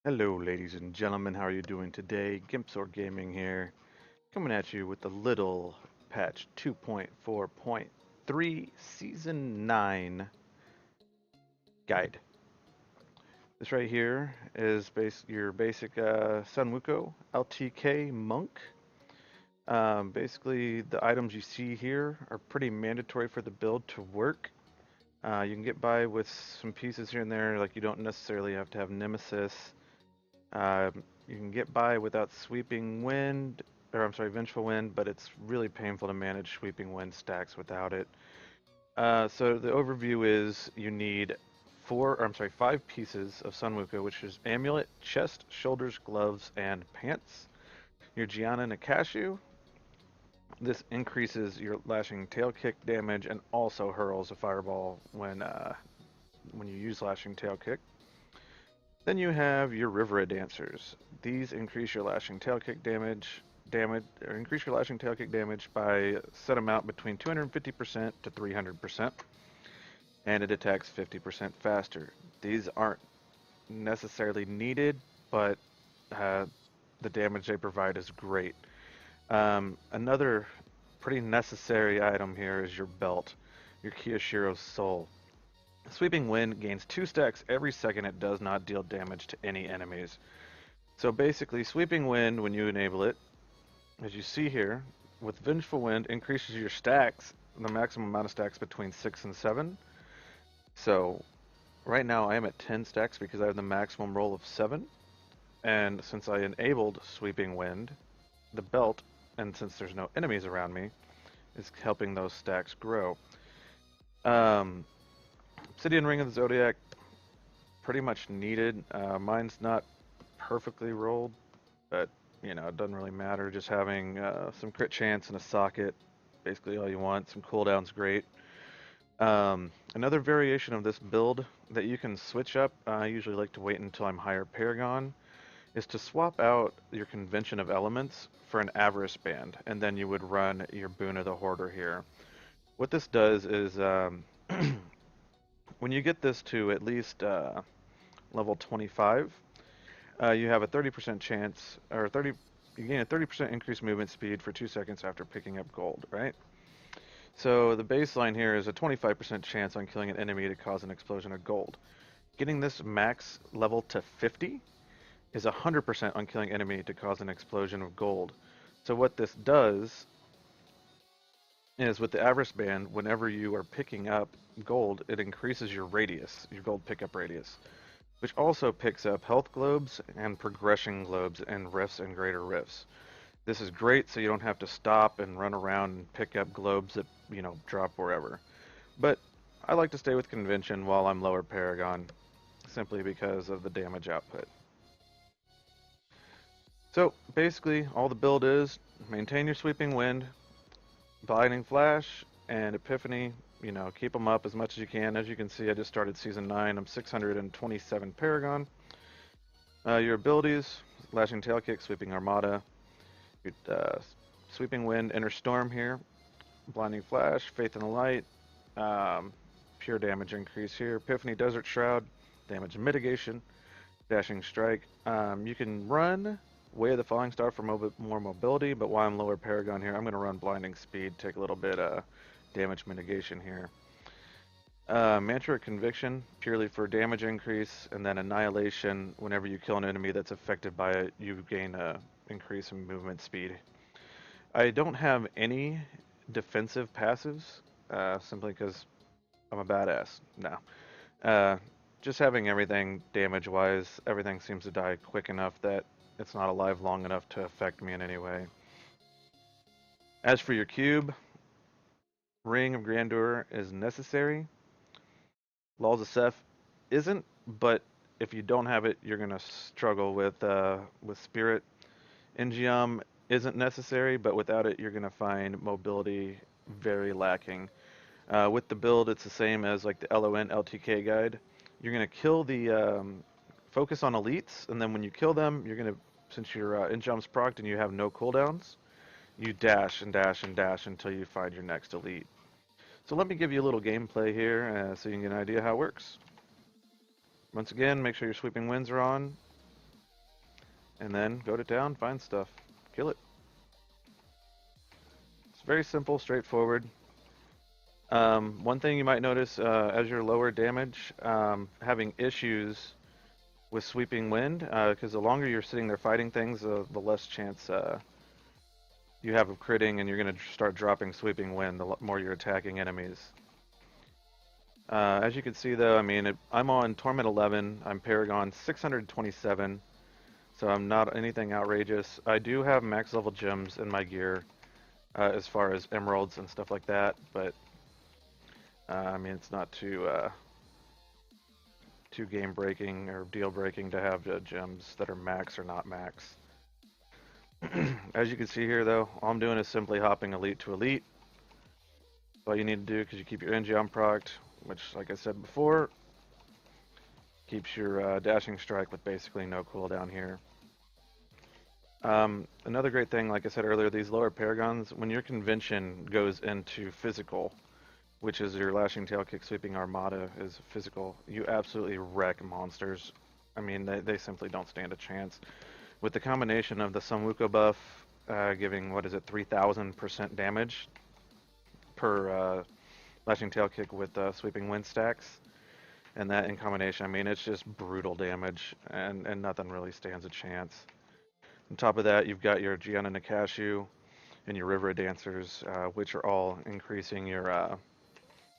Hello, ladies and gentlemen. How are you doing today? Gimpsor Gaming here, coming at you with the little patch 2.4.3 Season 9 guide. This right here is your basic Sunwuko LTK monk. Basically, the items you see here are pretty mandatory for the build to work. You can get by with some pieces here and there, like you don't necessarily have to have Nemesis. You can get by without Sweeping Wind, or I'm sorry, Vengeful Wind, but it's really painful to manage Sweeping Wind stacks without it. So the overview is you need five pieces of Sunwuko, which is Amulet, Chest, Shoulders, Gloves, and Pants. Your Gianna Nakashu. This increases your Lashing Tail Kick damage and also hurls a fireball when you use Lashing Tail Kick. Then you have your Rivera Dancers. These increase your lashing tail kick increase your lashing tail kick damage by a set amount between 250% to 300%, and it attacks 50% faster. These aren't necessarily needed, but the damage they provide is great. Another pretty necessary item here is your belt, your Kiyoshiro's Soul. Sweeping Wind gains 2 stacks every second it does not deal damage to any enemies. So basically, Sweeping Wind, when you enable it, as you see here, with Vengeful Wind, increases your stacks, the maximum amount of stacks between 6 and 7. So right now I am at 10 stacks because I have the maximum roll of 7. And since I enabled Sweeping Wind, the belt, and since there's no enemies around me, is helping those stacks grow. Um, Obsidian Ring of the Zodiac, pretty much needed. Mine's not perfectly rolled, but it doesn't really matter. Just having some crit chance and a socket, basically all you want. Some cooldowns, great. Another variation of this build that you can switch up, I usually like to wait until I'm higher Paragon, is to swap out your Convention of Elements for an Avarice Band, and then you would run your Boon of the Hoarder here. What this does is, when you get this to at least level 25, you have a 30% chance, or 30, you gain a 30% increased movement speed for 2 seconds after picking up gold, right? So the baseline here is a 25% chance on killing an enemy to cause an explosion of gold. Getting this max level to 50 is 100% on killing enemy to cause an explosion of gold. So what this does is with the Avarice Band, whenever you are picking up gold, it increases your radius, your gold pickup radius, which also picks up health globes and progression globes and rifts and greater rifts. This is great so you don't have to stop and run around and pick up globes that, drop wherever. But I like to stay with convention while I'm lower Paragon, simply because of the damage output. So basically, all the build is maintain your Sweeping Wind, Blinding Flash, and Epiphany. Keep them up as much as you can. As you can see, I just started Season 9. I'm 627 Paragon. Your abilities, Lashing Tail Kick, Sweeping Armada, your, Sweeping Wind, Inner Storm here, Blinding Flash, Faith in the Light, pure damage increase here, Epiphany Desert Shroud, damage mitigation, Dashing Strike. You can run Way of the Falling Star for more mobility, but while I'm lower Paragon here, I'm going to run Blinding Speed, take a little bit damage mitigation here. Mantra of Conviction, purely for damage increase, and then Annihilation, whenever you kill an enemy that's affected by it, you gain a increase in movement speed. I don't have any defensive passives, simply because I'm a badass. No. Uh, just having everything damage-wise, everything seems to die quick enough that it's not alive long enough to affect me in any way. As for your cube, Ring of Grandeur is necessary. Laws of Seth isn't, but if you don't have it, you're gonna struggle with Spirit. Ingium isn't necessary, but without it, you're gonna find mobility very lacking. With the build, it's the same as like the LON LTK guide. You're gonna kill the focus on elites, and then when you kill them, you're gonna, since your Ingium's procced and you have no cooldowns, you dash and dash and dash until you find your next elite. So let me give you a little gameplay here so you can get an idea how it works. Once again, make sure your Sweeping Winds are on. and then go to town, find stuff, kill it. It's very simple, straightforward. One thing you might notice as you're lower damage, having issues with sweeping wind, because the longer you're sitting there fighting things, the less chance you have of critting, and you're going to start dropping sweeping wind the more you're attacking enemies. As you can see though, I mean, I'm on Torment 11, I'm Paragon 627, so I'm not anything outrageous. I do have max level gems in my gear, as far as emeralds and stuff like that, but I mean, it's not too game breaking or deal breaking to have gems that are max or not max. As you can see here though, all I'm doing is simply hopping elite to elite. All you need to do, because you keep your Engion procced, which, like I said before, keeps your dashing strike with basically no cooldown here. Another great thing, like I said earlier, these lower paragons, when your convention goes into physical, which is your Lashing Tail Kick Sweeping Armada is physical, you absolutely wreck monsters. I mean, they simply don't stand a chance. With the combination of the Sunwuko buff giving, what is it, 3,000% damage per Lashing Tail Kick with Sweeping Wind stacks, and that in combination, I mean, it's just brutal damage, and nothing really stands a chance. On top of that, you've got your Gianna Nakashu and your River Dancers, which are all increasing your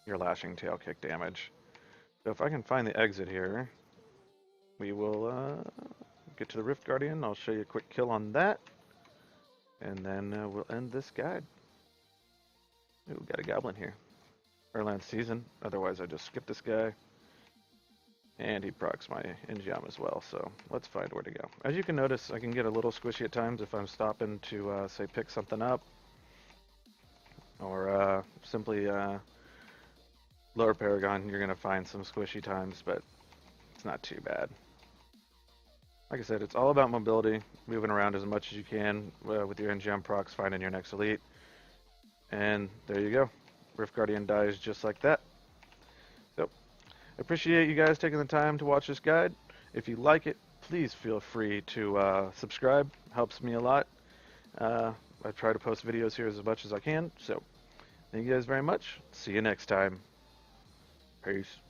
Lashing Tail Kick damage. So if I can find the exit here, we will get to the Rift Guardian. I'll show you a quick kill on that, and then we'll end this guide. Ooh, got a goblin here. Erland Season, otherwise I just skip this guy. And he procs my Engiom as well, so let's find where to go. As you can notice, I can get a little squishy at times if I'm stopping to, say, pick something up. Or simply lower Paragon, you're going to find some squishy times, but it's not too bad. Like I said, it's all about mobility, moving around as much as you can with your Engiom procs, finding your next elite. And there you go. Rift Guardian dies just like that. So, I appreciate you guys taking the time to watch this guide. If you like it, please feel free to subscribe. Helps me a lot. I try to post videos here as much as I can. So, thank you guys very much. See you next time. Peace.